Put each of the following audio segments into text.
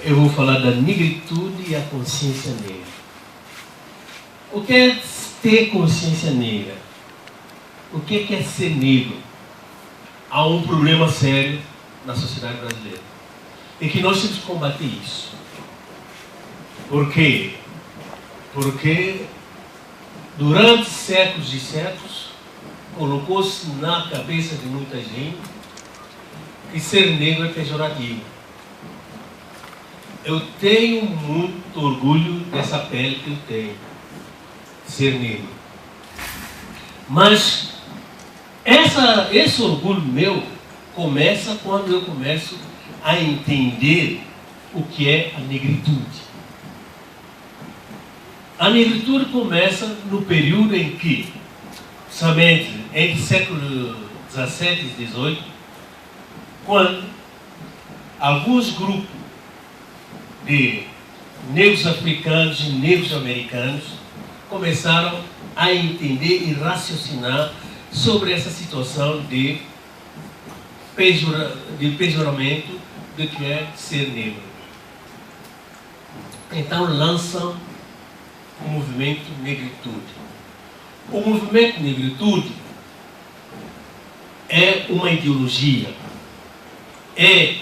eu vou falar da negritude e a consciência negra. O que é ter consciência negra? O que é ser negro? Há um problema sério na sociedade brasileira. E que nós temos que combater isso. Por quê? Porque durante séculos e séculos colocou-se na cabeça de muita gente que ser negro é pejorativo. Eu tenho muito orgulho dessa pele que eu tenho, ser negro. Mas esse orgulho meu começa quando eu começo a entender o que é a negritude. A negritude começa no período em que, somente entre séculos XVII e XVIII, quando alguns grupos de negros africanos e negros americanos começaram a entender e raciocinar sobre essa situação de pejoramento do que é ser negro. Então lançam o movimento Negritude. O movimento Negritude é uma ideologia, é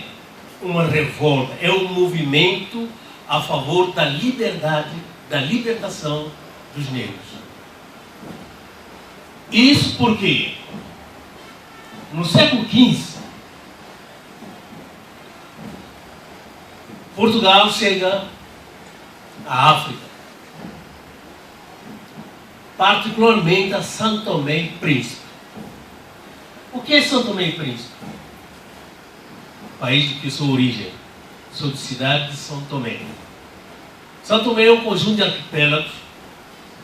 uma revolta, é um movimento a favor da liberdade, da libertação dos negros. Isso porque no século XV Portugal chega à África, particularmente a São Tomé e Príncipe. O que é São Tomé e Príncipe? O país de que eu sou origem. Sou de cidade de São Tomé. São Tomé é um conjunto de arquipélagos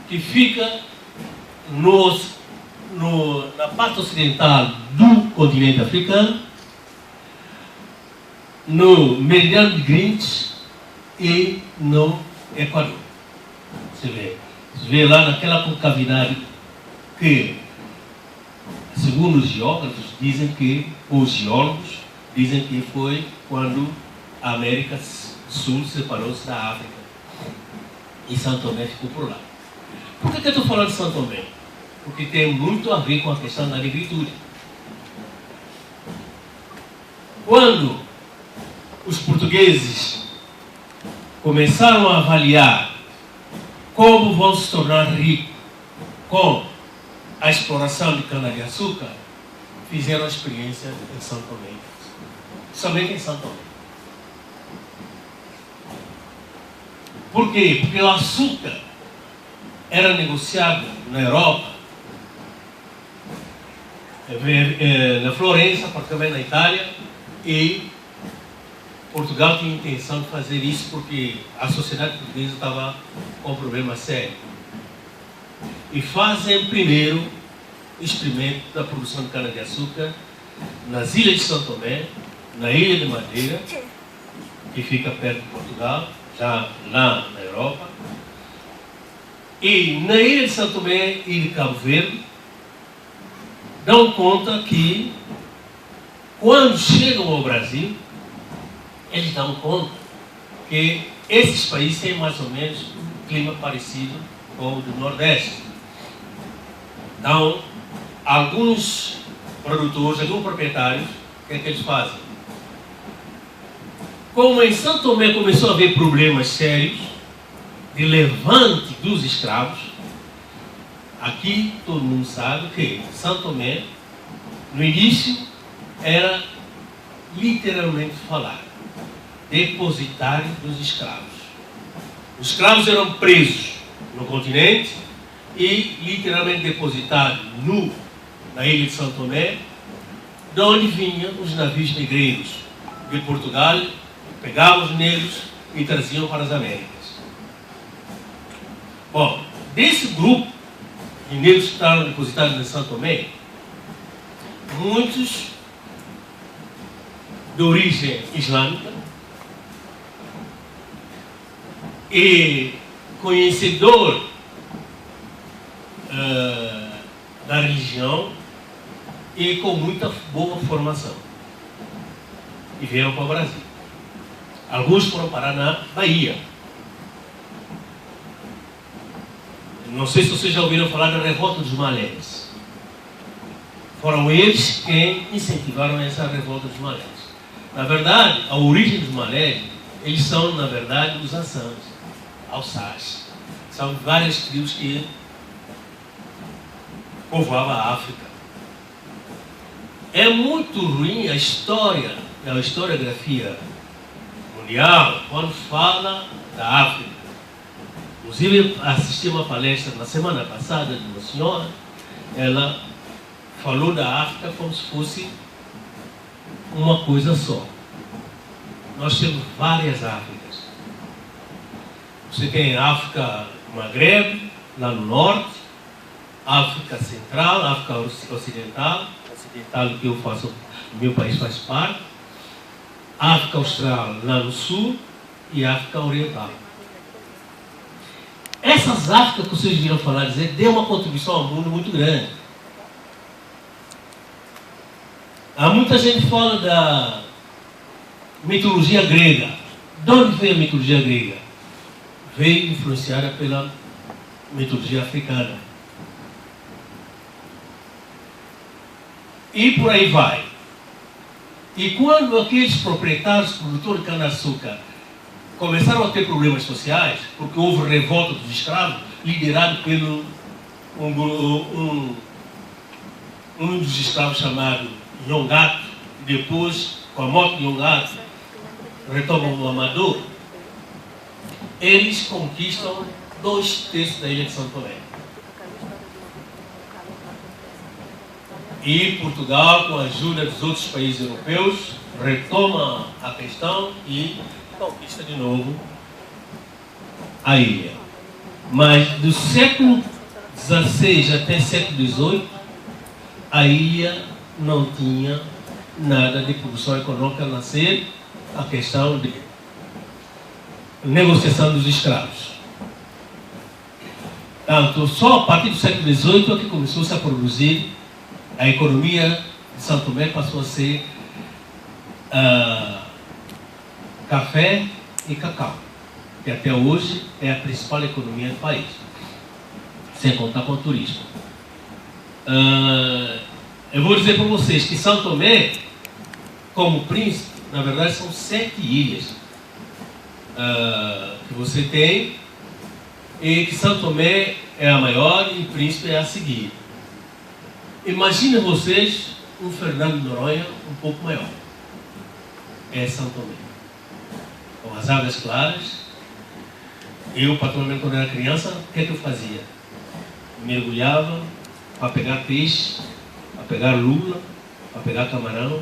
que fica na parte ocidental do continente africano, no meridiano de Greenwich e no Equador. Você vê lá naquela concavidade que, segundo os geógrafos, os geólogos dizem que foi quando a América Sul separou-se da África e São Tomé ficou por lá. Por que eu estou falando de São Tomé? Porque tem muito a ver com a questão da negritude. Quando os portugueses começaram a avaliar como vão se tornar ricos com a exploração de cana-de-açúcar, fizeram a experiência em São Tomé. Somente em São Tomé. Por quê? Porque o açúcar era negociado na Europa, na Florença, particularmente na Itália, e Portugal tinha intenção de fazer isso porque a sociedade portuguesa estava com um problema sério. E fazem primeiro experimento da produção de cana-de-açúcar nas ilhas de São Tomé, na ilha de Madeira, que fica perto de Portugal, já lá na Europa, e na ilha de São Tomé e de Cabo Verde, dão conta que quando chegam ao Brasil, eles dão conta que esses países têm mais ou menos um clima parecido com o do Nordeste. Então, alguns produtores, alguns proprietários, o que é que eles fazem? Como em São Tomé começou a haver problemas sérios de levante dos escravos, aqui todo mundo sabe que São Tomé, no início, era literalmente falar depositário dos escravos. Os escravos eram presos no continente e literalmente depositados na ilha de São Tomé, de onde vinham os navios negreiros de Portugal, pegavam os negros e traziam para as Américas. Bom, desse grupo de negros que estavam depositados em São Tomé, muitos de origem islâmica e conhecedor da religião e com muita boa formação, e vieram para o Brasil. Alguns foram parar na Bahia. Não sei se vocês já ouviram falar da revolta dos Malés. Foram eles quem incentivaram essa revolta dos Malés. Na verdade, a origem dos Malés, eles são, na verdade, os Ansãs, Alsás. São várias tribos que povoavam a África. É muito ruim a história, a historiografia mundial, quando fala da África. Inclusive, assisti uma palestra na semana passada de uma senhora, ela falou da África como se fosse uma coisa só. Nós temos várias Áfricas. Você tem a África Magreb, lá no norte, África Central, África Ocidental que eu faço, meu país faz parte, África Austral lá no sul e África Oriental. Essas Áfricas que vocês viram falar dizer, deu uma contribuição ao mundo muito grande. Há muita gente que fala da mitologia grega. De onde veio a mitologia grega? Veio influenciada pela mitologia africana. E por aí vai. E quando aqueles proprietários, produtores de cana-açúcar, começaram a ter problemas sociais, porque houve revolta dos escravos, liderado pelo um dos escravos chamado Nhongato, depois, com a morte de Nhongato, retomam o Amador, eles conquistam 2/3 da ilha de São Tomé. E Portugal, com a ajuda dos outros países europeus, retoma a questão e conquista de novo a ilha. Mas do século XVI até século XVIII, a ilha não tinha nada de produção econômica, a não ser a questão de negociação dos escravos. Tanto só a partir do século XVIII é que começou-se a produzir. A economia de São Tomé passou a ser café e cacau, que até hoje é a principal economia do país, sem contar com o turismo. Eu vou dizer para vocês que São Tomé, como príncipe, na verdade são 7 ilhas que você tem, e que São Tomé é a maior e Príncipe é a seguir. Imaginem vocês um Fernando de Noronha um pouco maior. É São Tomé. Com as águas claras. Eu, particularmente, quando era criança, o que é que eu fazia? Mergulhava para pegar peixe, para pegar lula, para pegar camarão.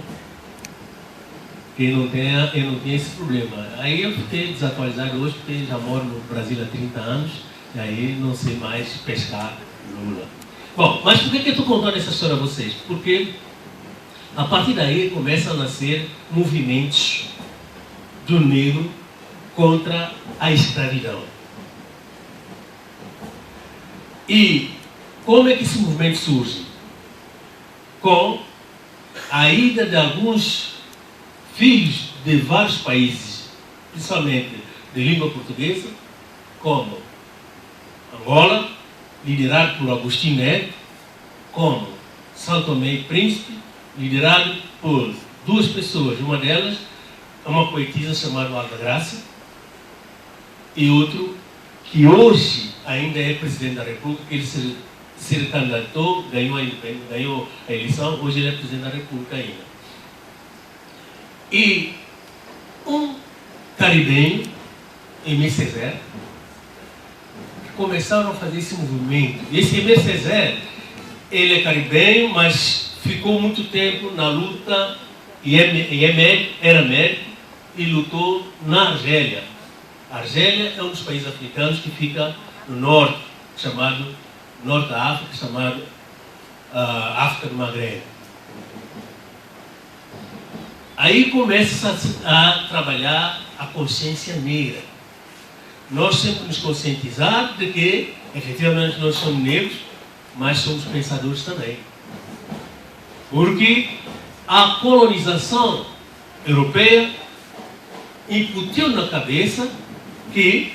E eu não tinha esse problema. Aí eu fiquei desatualizado hoje, porque já moro no Brasil há 30 anos, e aí não sei mais pescar lula. Bom, mas por que eu estou contando essa história a vocês? Porque a partir daí começam a nascer movimentos do negro contra a escravidão. E como é que esse movimento surge? Com a ida de alguns filhos de vários países, principalmente de língua portuguesa, como Angola, liderado por Agostinho Neto, como São Tomé e Príncipe, liderado por 2 pessoas. Uma delas é uma poetisa chamada Alda Graça, e outro que hoje ainda é presidente da República. Ele se candidatou, ganhou a eleição, hoje ele é presidente da República ainda. E um caribenho, Aimé Césaire, começaram a fazer esse movimento. Esse Aimé Césaire, ele é caribenho, mas ficou muito tempo na luta, e era médico, e lutou na Argélia. A Argélia é um dos países africanos que fica no norte, chamado norte da África, chamado África do Magreb. Aí começa a trabalhar a consciência negra. Nós temos que nos conscientizar de que, efetivamente, nós somos negros, mas somos pensadores também. Porque a colonização europeia incutiu na cabeça que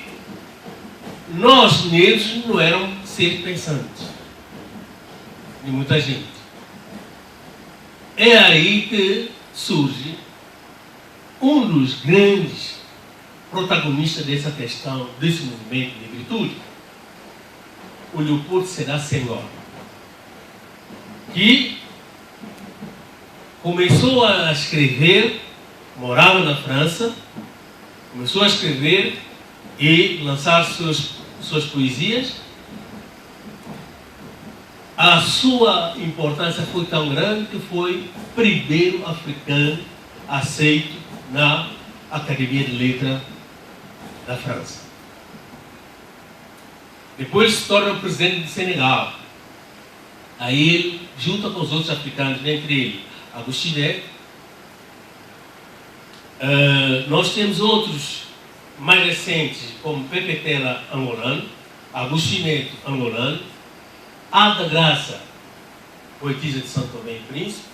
nós negros não éramos seres pensantes de muita gente. É aí que surge um dos grandes protagonistas dessa questão, desse movimento de negritude, o Léopold Sédar Senghor, que começou a escrever, morava na França, começou a escrever e lançar suas poesias. A sua importância foi tão grande que foi primeiro africano aceito na Academia de Letras da França. Depois se torna o presidente de Senegal. Aí ele, junto com os outros africanos, dentre eles Agostinho Neto, nós temos outros mais recentes, como Pepe Tela, angolano, Agostinho Neto, angolano, Ada Graça, poetisa de São Tomé e Príncipe,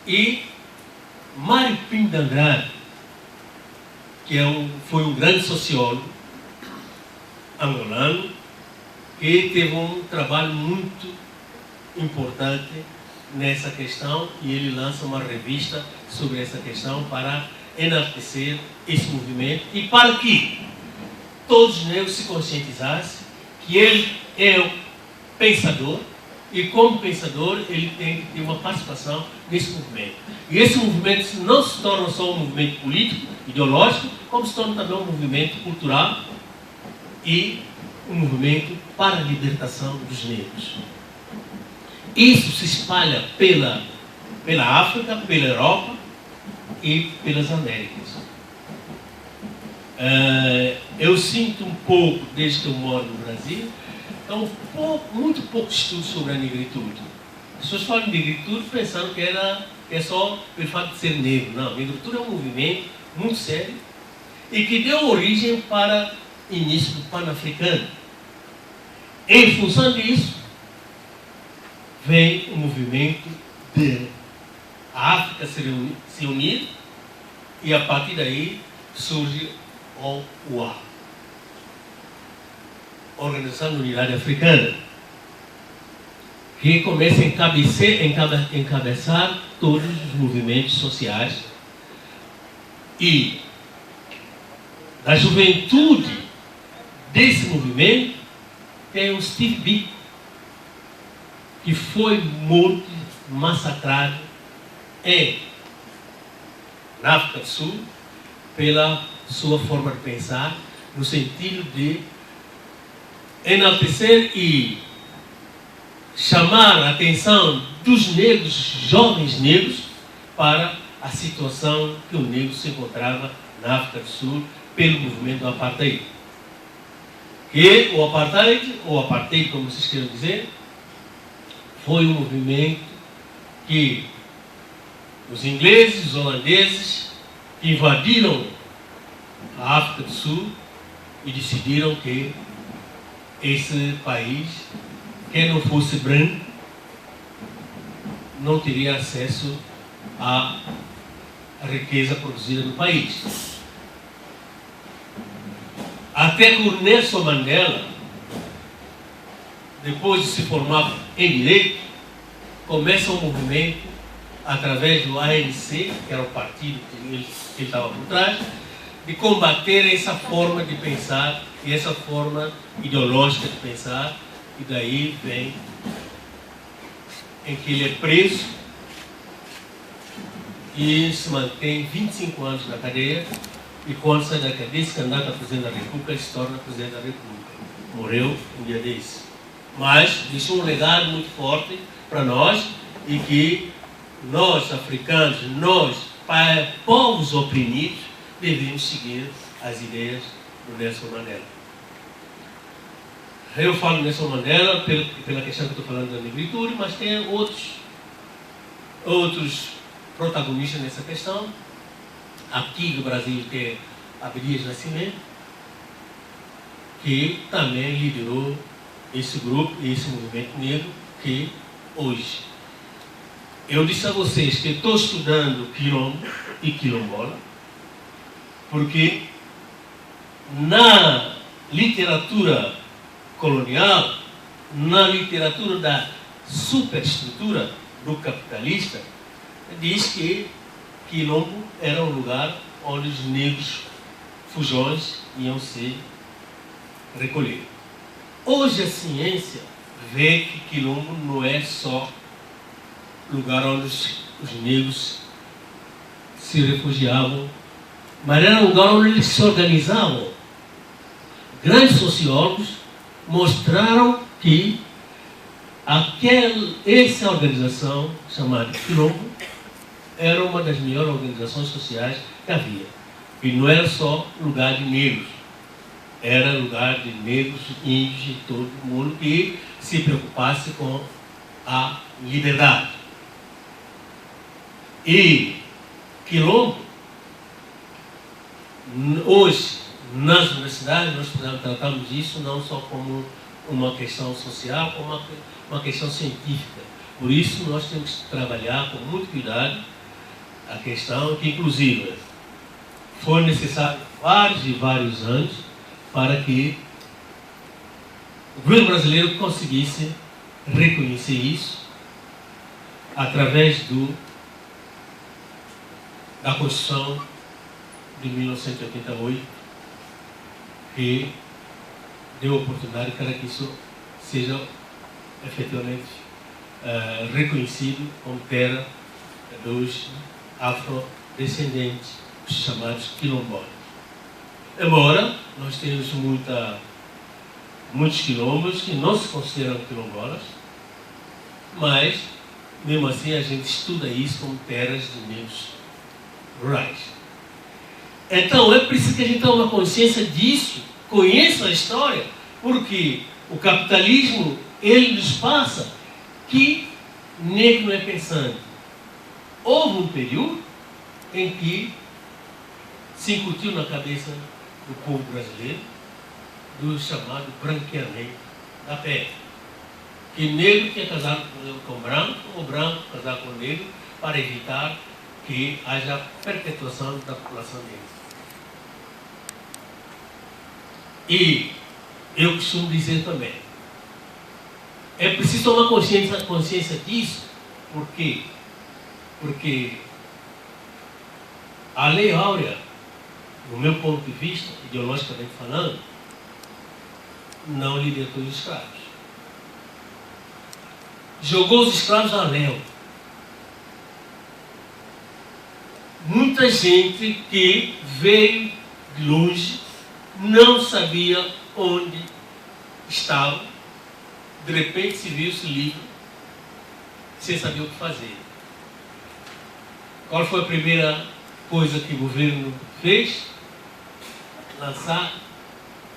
e Mário Pinto de Andrade, que foi um grande sociólogo angolano, que teve um trabalho muito importante nessa questão, e ele lança uma revista sobre essa questão para enaltecer esse movimento e para que todos os negros se conscientizassem que ele é o pensador e, como pensador, ele tem que ter uma participação nesse movimento. E esse movimento não se torna só um movimento político, ideológico, como se torna também um movimento cultural e um movimento para a libertação dos negros. Isso se espalha pela África, pela Europa e pelas Américas. Eu sinto um pouco, desde que eu moro no Brasil, muito pouco estudo sobre a negritude. As pessoas falam de negritude pensando que é só pelo fato de ser negro. Não, a negritude é um movimento muito sério e que deu origem para o início do Pan-Africano. Em função disso, vem o movimento de a África se unir, e a partir daí surge o OUA, Organização da Unidade Africana, que começa a encabeçar todos os movimentos sociais, e da juventude desse movimento tem o Steve Biko, que foi morto, massacrado na África do Sul pela sua forma de pensar, no sentido de enaltecer e chamar a atenção dos negros, jovens negros, para a situação que o negro se encontrava na África do Sul pelo movimento do Apartheid. Que o Apartheid, como vocês queiram dizer, foi um movimento que os ingleses, os holandeses invadiram a África do Sul e decidiram que esse país, quem não fosse branco, não teria acesso à riqueza produzida no país. Até que o Nelson Mandela, depois de se formar em Direito, começa um movimento através do ANC, que era o partido que ele estava por trás, de combater essa forma de pensar e essa forma ideológica de pensar, e daí vem em que ele é preso e se mantém 25 anos na cadeia, e quando sai da cadeia, se candidata a presidente da República, ele se torna presidente da República. Morreu um dia desse. Mas deixou um legado muito forte para nós, e que nós, africanos, nós, povos oprimidos, devemos seguir as ideias do Nelson Mandela. Eu falo Nelson Mandela pela questão que estou falando da negritude, mas tem outros protagonistas nessa questão. Aqui no Brasil tem Abdias Nascimento, que também liderou esse grupo, esse movimento negro, que hoje, eu disse a vocês que estou estudando quilombo e quilombola, Porque na literatura colonial, na literatura da superestrutura do capitalista, diz que Quilombo era um lugar onde os negros fujões iam se recolher. Hoje a ciência vê que Quilombo não é só lugar onde os negros se refugiavam, mas era um lugar onde eles se organizavam. Grandes sociólogos mostraram que essa organização, chamada Quilombo, era uma das melhores organizações sociais que havia. E não era só lugar de negros, era lugar de negros, índios e todo mundo que se preocupasse com a liberdade. E Quilombo, hoje, nas universidades, nós tratamos isso não só como uma questão social, como uma questão científica. Por isso, nós temos que trabalhar com muito cuidado a questão que, inclusive, foi necessário vários e vários anos para que o governo brasileiro conseguisse reconhecer isso através da Constituição de 1988, que deu a oportunidade para que isso seja efetivamente reconhecido como terra dos afrodescendentes, os chamados quilombolas. Embora nós temos muitos quilombos que não se consideram quilombolas, mas mesmo assim a gente estuda isso como terras de negros rurais. Então é preciso que a gente tenha uma consciência disso, conheça a história, porque o capitalismo, ele nos passa que negro não é pensante. Houve um período em que se incutiu na cabeça do povo brasileiro do chamado branqueamento da pele. Que negro tinha casado com branco, ou branco casar com negro, para evitar que haja perpetuação da população negra. E eu costumo dizer também, é preciso tomar consciência disso. Por quê? Porque a Lei Áurea, do meu ponto de vista, ideologicamente falando, não libertou os escravos. Jogou os escravos a léu. Muita gente que veio de longe não sabia onde estava, de repente se viu-se livre, sem saber o que fazer. Qual foi a primeira coisa que o governo fez? Lançar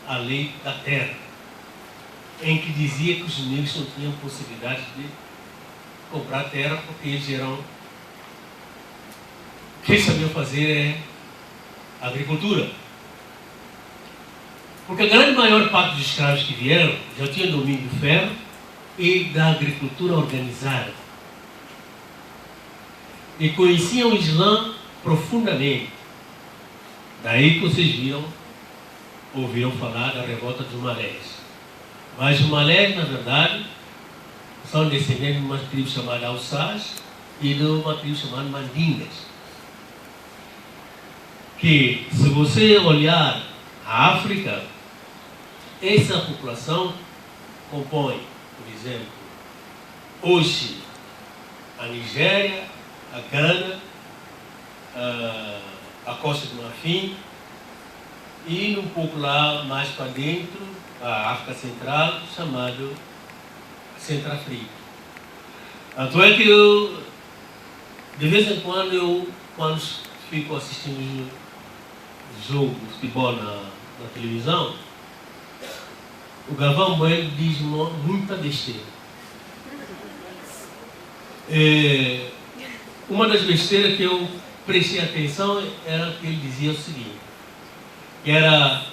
a lei da terra, em que dizia que os negros não tinham possibilidade de comprar terra, porque eles eram... Quem sabia fazer é agricultura. Porque a grande maior parte dos escravos que vieram já tinha domínio do ferro e da agricultura organizada. E conheciam o Islã profundamente. Daí que vocês ouviram falar da revolta dos malés. Mas os malés, na verdade, são descendentes de uma tribo chamada Alçás e de uma tribo chamada Mandingas. Que, se você olhar a África, essa população compõe, por exemplo, hoje a Nigéria, a Gana, a Costa do Marfim e um pouco lá mais para dentro, a África Central, chamado Centro-África. Tanto é que eu, de vez em quando, quando fico assistindo jogo de futebol na televisão, o Galvão Bueno diz muita besteira. Uma das besteiras que eu prestei atenção era que ele dizia o seguinte, que era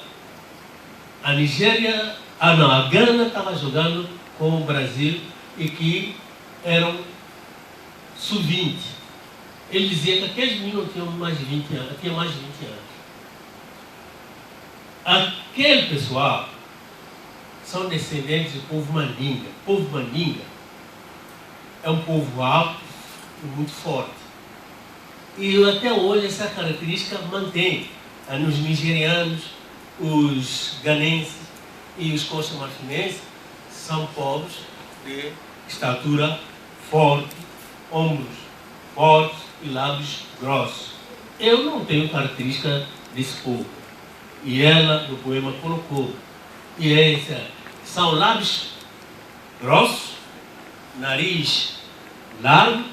a Nigéria, a Gana estava jogando com o Brasil e que eram sub-20. Ele dizia que aqueles meninos tinham mais de 20 anos, tinham mais de 20 anos. aquele pessoal são descendentes do povo Mandinga. O povo Mandinga é um povo alto e muito forte. E até hoje essa característica mantém nos nigerianos, os ganenses e os costa-marfinenses são povos de estatura forte, ombros fortes e lábios grossos. Eu não tenho característica desse povo. E ela, no poema, colocou. E são lábios grossos, nariz largo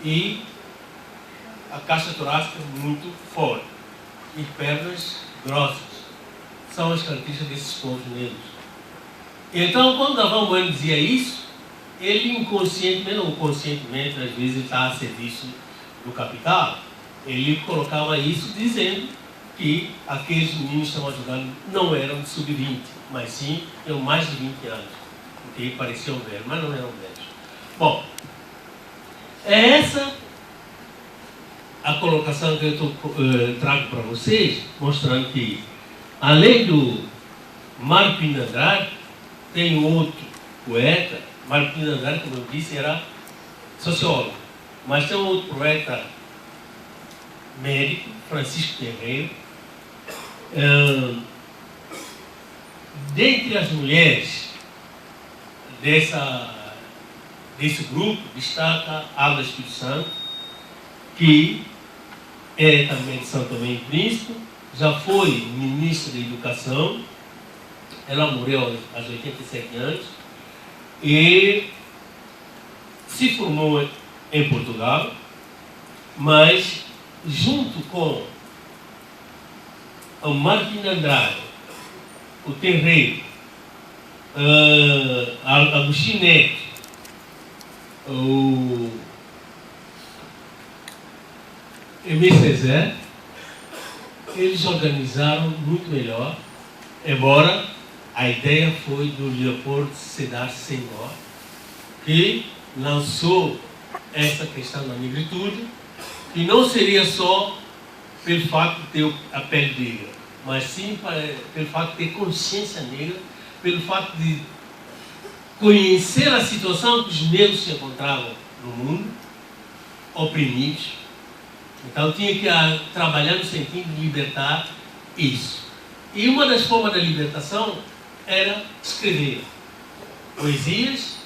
e a caixa torácica muito forte. E pernas grossas. São as características desses povos negros. Então, quando Galvão Bueno dizia isso, ele inconscientemente ou conscientemente, às vezes ele está a serviço do capital, ele colocava isso dizendo que aqueles meninos que estavam jogando não eram de sub-20, mas sim tinham mais de 20 anos, porque pareciam velhos, mas não eram velhos. Bom, é essa a colocação que eu trago para vocês, mostrando que, além do Mário Pino de Andrade, tem outro poeta. Mário Pino de Andrade, como eu disse, era sociólogo, mas tem um outro poeta médico, Francisco Terreiro. Dentre as mulheres desse grupo, destaca Alda Espírito Santo, que é também de São Tomé e Príncipe, já foi ministra da Educação, ela morreu aos 87 anos, e se formou em Portugal, mas junto com o Martim Andrade, o Terreiro, Agostinho Neto, o Emílio César, eles organizaram muito melhor, embora a ideia foi do Leopoldo Sédar Senghor, que lançou essa questão da negritude, que não seria só pelo fato de ter a pele negra, mas sim pelo fato de ter consciência negra, pelo fato de conhecer a situação que os negros se encontravam no mundo, oprimidos. Então tinha que trabalhar no sentido de libertar isso. E uma das formas da libertação era escrever poesias,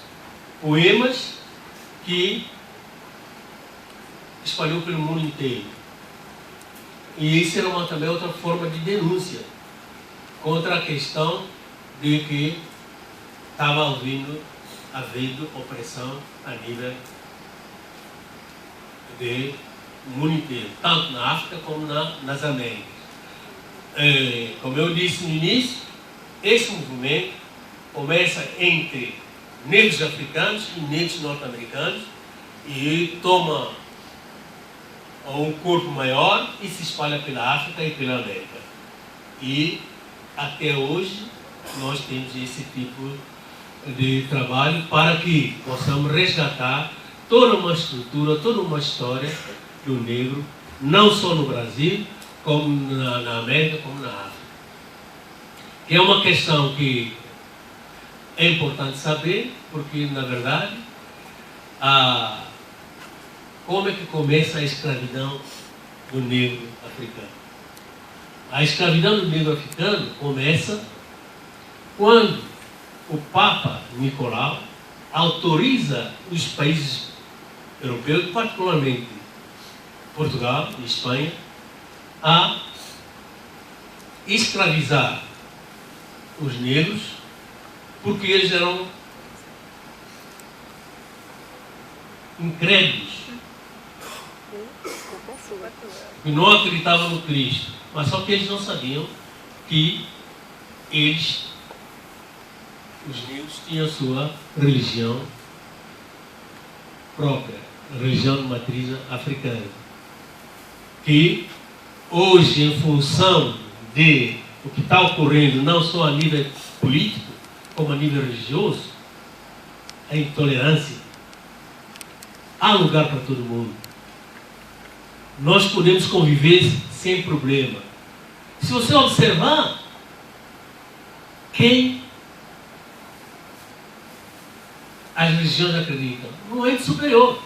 poemas que espalhou pelo mundo inteiro. E isso era também outra forma de denúncia contra a questão de que estava havendo opressão a nível do mundo inteiro, tanto na África como nas Américas. Como eu disse no início, esse movimento começa entre negros africanos e negros norte-americanos e toma um corpo maior e se espalha pela África e pela América. E até hoje nós temos esse tipo de trabalho para que possamos resgatar toda uma estrutura, toda uma história do negro, não só no Brasil, como na América, como na África. Que é uma questão que é importante saber, porque, na verdade, como é que começa a escravidão do negro africano? A escravidão do negro africano começa quando o Papa Nicolau autoriza os países europeus, particularmente Portugal e Espanha, a escravizar os negros, porque eles eram incrédulos, que não acreditavam no Cristo, mas só que eles não sabiam que os negros tinham a sua religião própria, a religião de matriz africana, que hoje, em função de o que está ocorrendo, não só a nível político, como a nível religioso, a intolerância, há lugar para todo mundo. Nós podemos conviver sem problema. Se você observar, quem as religiões acreditam? No ente superior.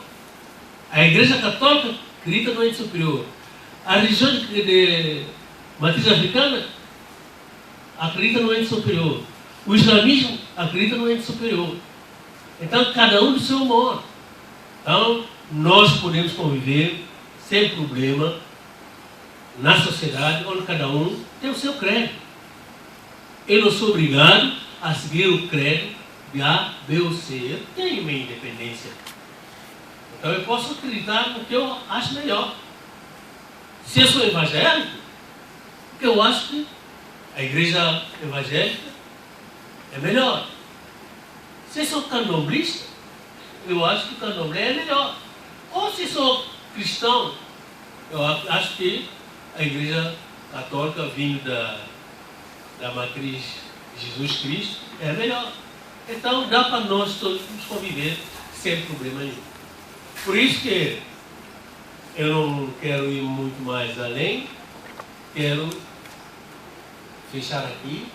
A Igreja Católica acredita no ente superior. A religião de matriz africana acredita no ente superior. O islamismo acredita no ente superior. Então, cada um do seu modo. Então, nós podemos conviver sem problema na sociedade, onde cada um tem o seu credo. Eu não sou obrigado a seguir o credo de A, B ou C. Eu tenho minha independência. Então, eu posso acreditar no que eu acho melhor. Se eu sou evangélico, porque eu acho que a igreja evangélica é melhor. Se eu sou candomblista, eu acho que o candomblé é melhor. Ou se sou cristão, eu acho que a igreja católica, vindo da matriz de Jesus Cristo, é melhor. Então dá para nós todos conviver sem problema nenhum. Por isso que eu não quero ir muito mais além, quero fechar aqui.